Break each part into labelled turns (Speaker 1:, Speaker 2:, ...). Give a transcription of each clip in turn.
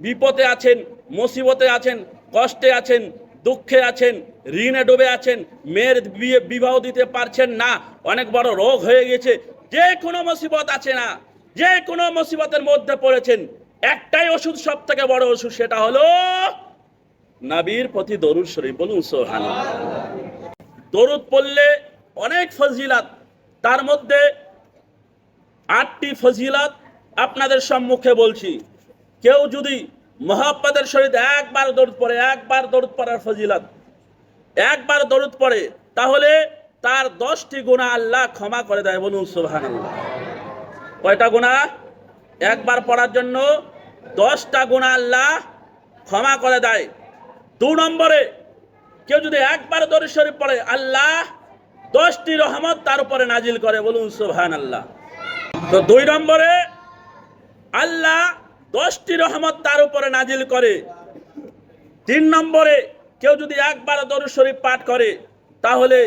Speaker 1: বিপদে আছেন, মুসিবতে আছেন, কষ্টে আছেন, দুঃখে আছেন, ঋণে ডুবে আছেন, মেয়ের বিবাহ দিতে পারছেন না, অনেক বড় রোগ হয়ে গেছে, যে কোনো মুসিবত আছে না, যে কোনো মুসিবতের মধ্যে পড়েছেন, একটাই ওষুধ, সব থেকে বড় ওষুধ, সেটা হলো নবীর প্রতি দরুদ শরীফ। বলুন সুবহানাল্লাহ। দরুদ পড়লে অনেক ফজিলত, তার মধ্যে 8টি ফজিলত আপনাদের সম্মুখে বলছি। কেউ যদি মুহাব্বতের সহিত একবার দরুদ পড়ে, একবার দরুদ পড়ার ফজিলত, একবার দরুদ পড়ে, তাহলে তার 10টি গুনাহ আল্লাহ ক্ষমা করে দেয়। বলুন সুবহানাল্লাহ। কয়টা গুনাহ? একবার পড়ার জন্য 10টা গুনাহ আল্লাহ ক্ষমা করে দেয়। 2 নম্বরে, কেউ যদি একবার দরুদ শরীফ পড়ে, আল্লাহ 10টি রহমত তার উপরে নাজিল করে। বলুন সুবহানাল্লাহ। তো 2 নম্বরে, আল্লাহ 10টি রহমত তার উপরে নাজিল করে। 3 নম্বরে, কেউ যদি একবার দরুদ শরীফ পাঠ করে, তাহলে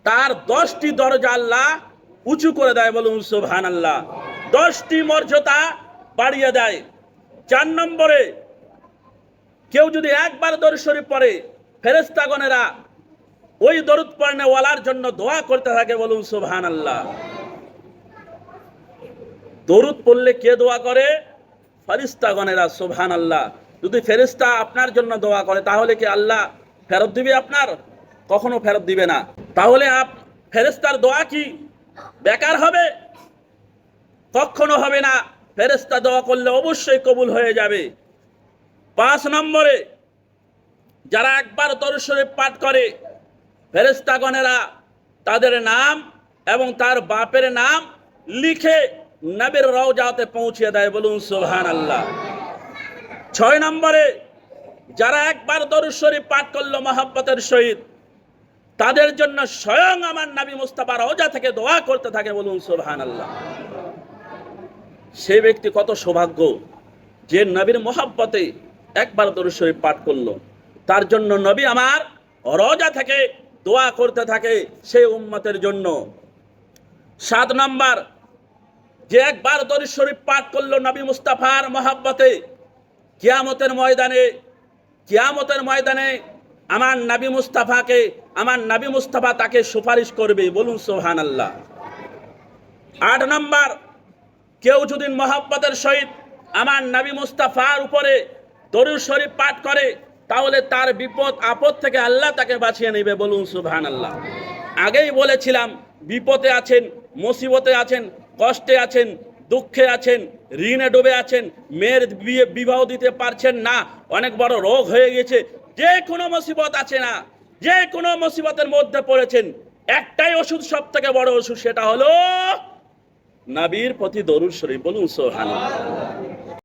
Speaker 1: তার 10টি দরজা আল্লাহ উঁচু করে দেয়। বলুন সুবহানাল্লাহ। 10টি মর্যাদা বাড়িয়ে দেয়। 4 নম্বরে, কেউ যদি একবার দরুদ শরীফ পড়ে, ফেরেশতাগণেরা ওই দরুদ পড়নে ওয়ালার জন্য দোয়া করতে থাকে। বলুন সুবহানাল্লাহ। দরুদ পড়লে কে দোয়া করে? ফেরেশতাগণেরা। সুবহানাল্লাহ। যদি ফেরেশতা আপনার জন্য দোয়া করে, তাহলে কি আল্লাহ ফেরত দিবে আপনার? কখনো ফেরত দিবে না। তাহলে ফেরেশতার দোয়া কি বেকার হবে? কখনো হবে না। ফেরেশতা দোয়া করলে অবশ্যই কবুল হয়ে যাবে। 5 নম্বরে, যারা একবার দরুদ শরীফ পাঠ করে, ফেরেশতাগণেরা তাদের নাম এবং তার বাপের নাম লিখে নবীর রওজাতে পৌঁছে দেয়। বলুন সুবহানাল্লাহ। 6 নম্বরে, যারা একবার দরুদ শরীফ পাঠ করলো মুহাব্বতের সহিত, তাদের জন্য স্বয়ং আমার নবী মুস্তাফা রওজা থেকে দোয়া করতে থাকে। বলুন সুবহানাল্লাহ। সেই ব্যক্তি কত সৌভাগ্য যে নবীর মুহাব্বতে একবার দরুদ শরীফ পাঠ করলো, তার জন্য নবী আমার রওজা থেকে দোয়া করতে থাকে সেই উম্মতের জন্য। 7 নম্বর, যে একবার দরুদ শরীফ পাঠ করলো নবী মুস্তাফার মুহাব্বতে, কিয়ামতের ময়দানে আমার নবী মুস্তাফা তাকে সুপারিশ করবে। বলুন সুবহানাল্লাহ। 8 নম্বর, কেউ যদি মুহাব্বতের সহিত আমার নবী মুস্তাফার উপরে দরুদ শরীফ পাঠ করে, তাহলে তার বিপদ আপদ থেকে আল্লাহ তাকে বাঁচিয়ে নেবে। বলুন সুবহানাল্লাহ। আগেই বলেছিলাম, বিপদে আছেন, মুসিবতে আছেন, কষ্টে আছেন, দুঃখে আছেন, ঋণে ডুবে আছেন, মেয়ের বিবাহ দিতে পারছেন না, অনেক বড় রোগ হয়ে গেছে, যে কোনো মুসিবত আছে না, যে কোনো মুসিবতের মধ্যে পড়েছেন, একটাই ওষুধ, সব থেকে বড় ওষুধ, সেটা হলো নবীর প্রতি দরুদ শরীফ। বলুন সুবহানাল্লাহ।